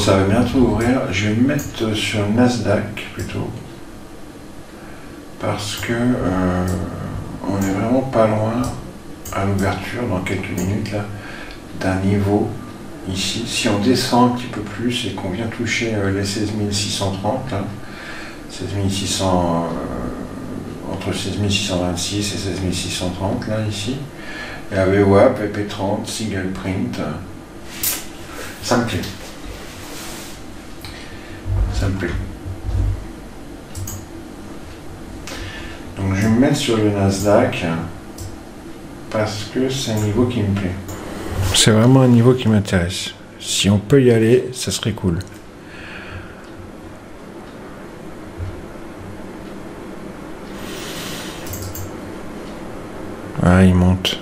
ça va bientôt ouvrir. Je vais me mettre sur Nasdaq plutôt. Parce que on est vraiment pas loin à l'ouverture dans quelques minutes là d'un niveau ici. Si on descend un petit peu plus et qu'on vient toucher les 16 630 là, 16 600, entre 16 626 et 16 630 là ici, et à VWAP, EP30, single print, ça me plaît. Ça me plaît. Donc je vais me mettre sur le Nasdaq parce que c'est un niveau qui me plaît. C'est vraiment un niveau qui m'intéresse. Si on peut y aller, ça serait cool. Ah, il monte.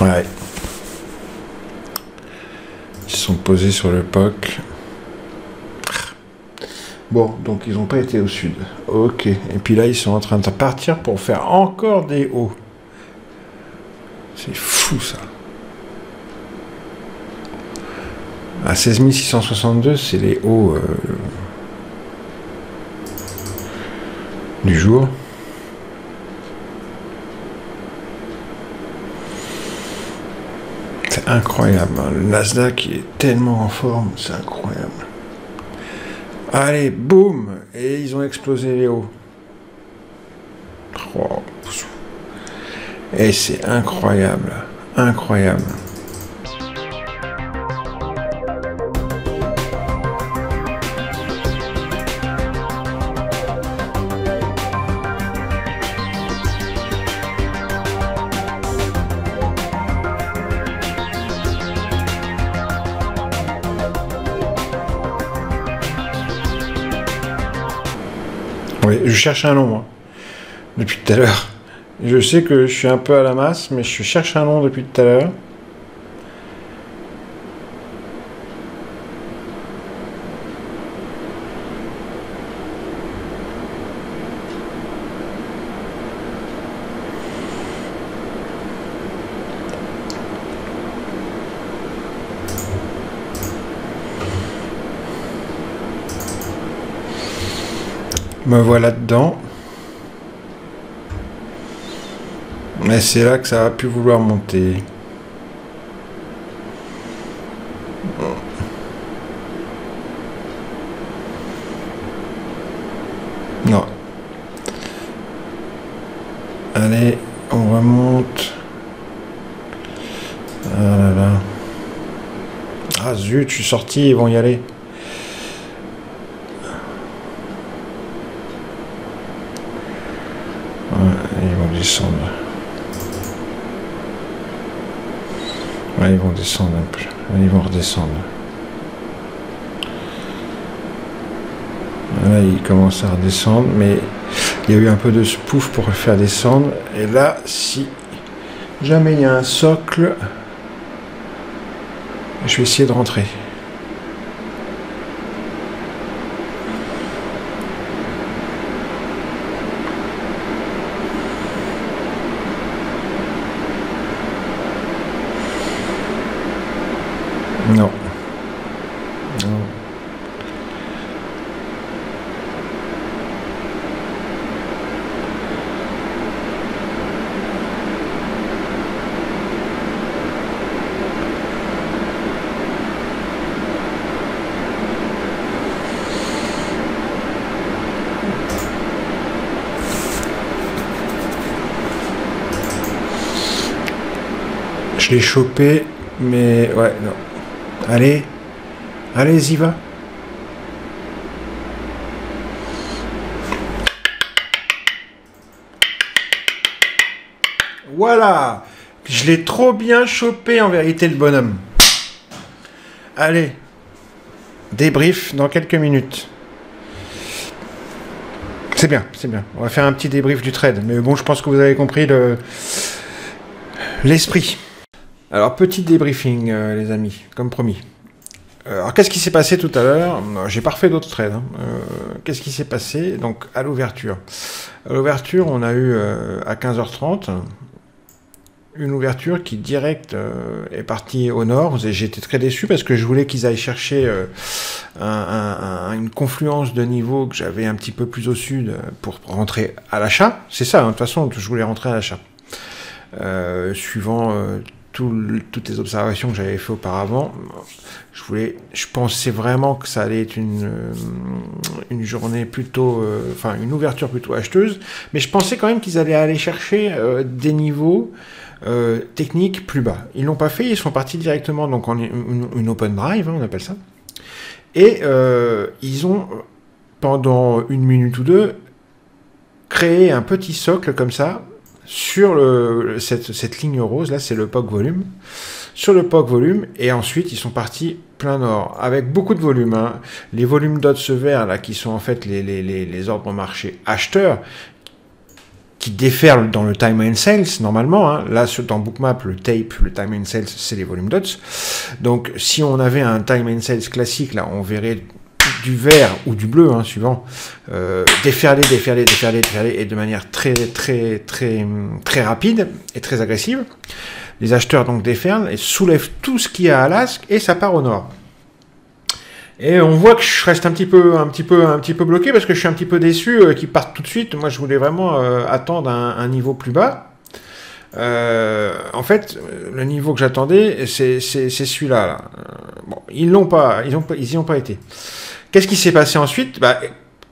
Ouais. Ils sont posés sur le POC. Bon, donc ils n'ont pas été au sud. Ok. Et puis là, ils sont en train de partir pour faire encore des hauts. C'est fou, ça. À 16 662, c'est les hauts du jour. C'est incroyable, hein. Le Nasdaq il est tellement en forme, c'est incroyable. Allez, boum! Et ils ont explosé les hauts. Oh. Et c'est incroyable, incroyable. Oui, je cherche un nom, moi, depuis tout à l'heure. Je sais que je suis un peu à la masse, mais je cherche un nom depuis tout à l'heure. Me voilà dedans. Et c'est là que ça va plus vouloir monter. Non. Allez, on remonte. Ah là là. Ah zut, je suis sorti, ils vont y aller. Ils vont descendre. Ouais, ils vont descendre un peu. Ils vont redescendre. Là, ils commencent à redescendre, mais il y a eu un peu de spoof pour le faire descendre. Et là, si jamais il y a un socle, je vais essayer de rentrer. Non. Non. Je l'ai chopé, mais ouais, non. Allez, allez-y, va. Voilà, je l'ai trop bien chopé en vérité le bonhomme. Allez, débrief dans quelques minutes. C'est bien, c'est bien. On va faire un petit débrief du trade. Mais bon, je pense que vous avez compris l'esprit. Alors, petit débriefing, les amis, comme promis. Alors, qu'est-ce qui s'est passé tout à l'heure? J'ai pas refait d'autres trades. Hein. Qu'est-ce qui s'est passé? Donc, à l'ouverture. À l'ouverture, on a eu à 15h30 une ouverture qui direct est partie au nord. J'ai été très déçu parce que je voulais qu'ils aillent chercher une confluence de niveau que j'avais un petit peu plus au sud pour rentrer à l'achat. C'est ça, hein, de toute façon, je voulais rentrer à l'achat. Suivant toutes les observations que j'avais fait auparavant, je pensais vraiment que ça allait être une journée plutôt, enfin une ouverture plutôt acheteuse, mais je pensais quand même qu'ils allaient aller chercher des niveaux techniques plus bas. Ils l'ont pas fait, ils sont partis directement donc en une open drive, hein, on appelle ça, et ils ont pendant une minute ou deux créé un petit socle comme ça sur cette ligne rose, là c'est le POC volume, sur le POC volume, et ensuite ils sont partis plein nord, avec beaucoup de volume, hein. Les volumes dots verts, là, qui sont en fait les ordres marché acheteurs, qui déferlent dans le time and sales, normalement, hein. Là, dans Bookmap, le tape, le time and sales, c'est les volumes dots. Donc, si on avait un time and sales classique, là, on verrait du vert ou du bleu, hein, suivant, déferler, et de manière très rapide et très agressive. Les acheteurs donc déferlent et soulèvent tout ce qu'il y a à l'asque et ça part au nord. Et on voit que je reste un petit peu bloqué parce que je suis un petit peu déçu qu'ils partent tout de suite. Moi, je voulais vraiment attendre un niveau plus bas. En fait, le niveau que j'attendais, c'est celui-là. Là. Bon, ils y ont pas été. Qu'est-ce qui s'est passé ensuite? Bah,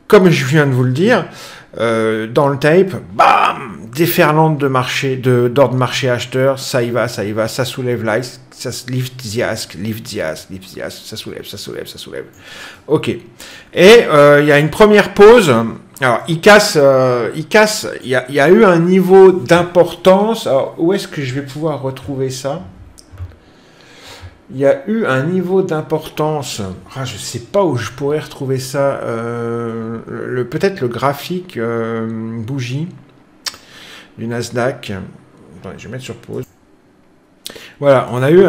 comme je viens de vous le dire, dans le tape, bam, déferlante d'ordre marché acheteur, ça y va, ça soulève l'ice, ça lift the ask, ça soulève. Ok. Et il y a une première pause. Alors, il y a eu un niveau d'importance. Alors, où est-ce que je vais pouvoir retrouver ça? Il y a eu un niveau d'importance. Ah, je ne sais pas où je pourrais retrouver ça. Peut-être le graphique bougie du Nasdaq. Attendez, je vais mettre sur pause. Voilà, on a eu...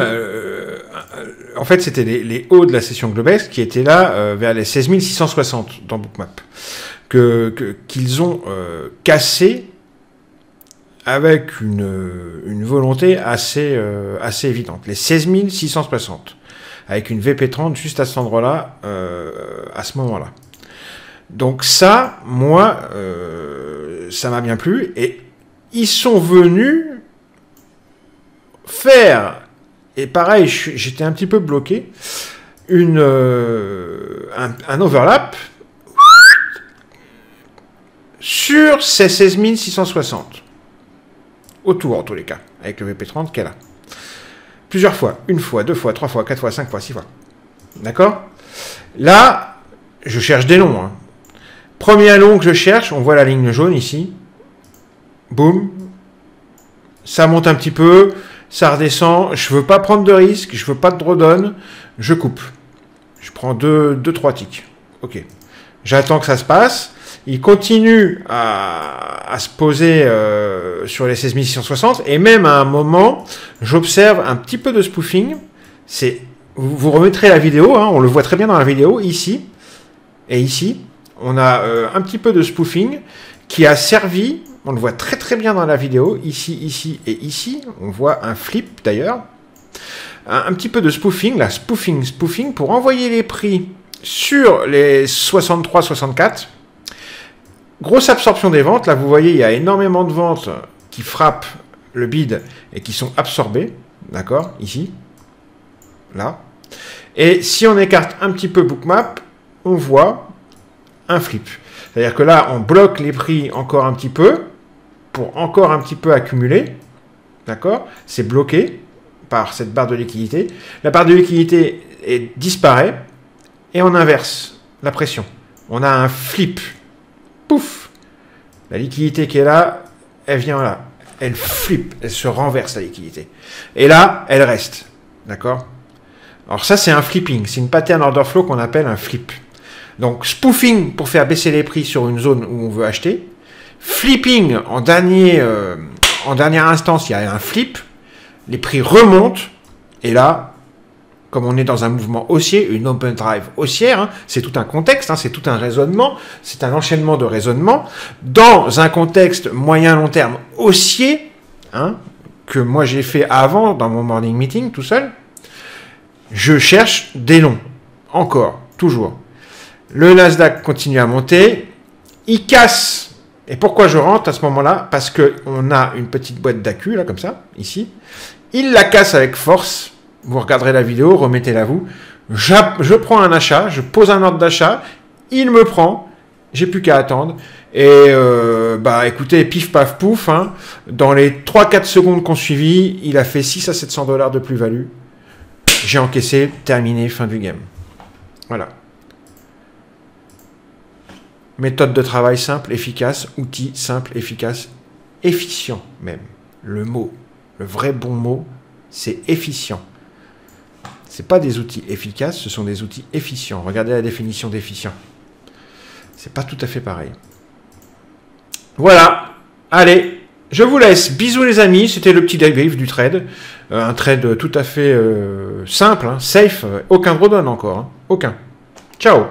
en fait, c'était les hauts de la session Globex qui étaient là vers les 16 660 dans Bookmap. Qu'ils ont cassé avec une volonté assez évidente. Les 16 660, avec une VP30 juste à cet endroit-là, à ce moment-là. Donc ça, moi, ça m'a bien plu. Et ils sont venus faire, et pareil, j'étais un petit peu bloqué, un overlap sur ces 16 660. Autour, en tous les cas, avec le VP30 qu'elle a. Plusieurs fois. Une fois, deux fois, trois fois, quatre fois, cinq fois, six fois. D'accord? Là, je cherche des longs. Hein. Premier long que je cherche, on voit la ligne jaune ici. Boum. Ça monte un petit peu, ça redescend. Je veux pas prendre de risque, je veux pas de drawdown. Je coupe. Je prends deux, trois ticks. Ok. J'attends que ça se passe. Il continue à se poser sur les 16 660 et même à un moment, j'observe un petit peu de spoofing. Vous remettrez la vidéo, hein, on le voit très bien dans la vidéo, ici et ici. On a un petit peu de spoofing qui a servi, on le voit très bien dans la vidéo, ici et ici. On voit un flip d'ailleurs. Un petit peu de spoofing, là, spoofing pour envoyer les prix sur les 63-64. Grosse absorption des ventes. Là, vous voyez, il y a énormément de ventes qui frappent le bid et qui sont absorbées. D'accord? Ici. Là. Et si on écarte un petit peu Bookmap, on voit un flip. C'est-à-dire que là, on bloque les prix encore un petit peu pour encore un petit peu accumuler. D'accord? C'est bloqué. par cette barre de liquidité. La barre de liquidité disparaît et on inverse la pression. On a un flip. Pouf! La liquidité qui est là, elle vient là. Elle flippe, elle se renverse la liquidité. Et là, elle reste. D'accord? Alors ça, c'est un flipping. C'est une pattern order flow qu'on appelle un flip. Donc spoofing pour faire baisser les prix sur une zone où on veut acheter. Flipping en dernière instance, il y a un flip. Les prix remontent. Et là, comme on est dans un mouvement haussier, une open drive haussière, hein, c'est tout un contexte, hein, c'est tout un raisonnement, c'est un enchaînement de raisonnements. Dans un contexte moyen-long terme haussier, hein, que moi j'ai fait avant dans mon morning meeting tout seul, je cherche des longs. Encore, toujours. Le Nasdaq continue à monter. Il casse. Et pourquoi je rentre à ce moment-là? Parce qu'on a une petite boîte d'accu, là, comme ça, ici. Il la casse avec force. Vous regarderez la vidéo, remettez-la vous. Je prends un achat, je pose un ordre d'achat. Il me prend. J'ai plus qu'à attendre. Et bah écoutez, pif paf pouf. Hein, dans les 3-4 secondes qu'on suivit, il a fait 6 à 700 $ de plus-value. J'ai encaissé, terminé, fin du game. Voilà. Méthode de travail simple, efficace. Outil simple, efficace, efficient même. Le mot, le vrai bon mot, c'est efficient. Ce n'est pas des outils efficaces, ce sont des outils efficients. Regardez la définition d'efficient. C'est pas tout à fait pareil. Voilà. Allez, je vous laisse. Bisous les amis. C'était le petit débrief du trade. Un trade tout à fait simple, hein, safe. Aucun drawdown encore. Hein. Aucun. Ciao.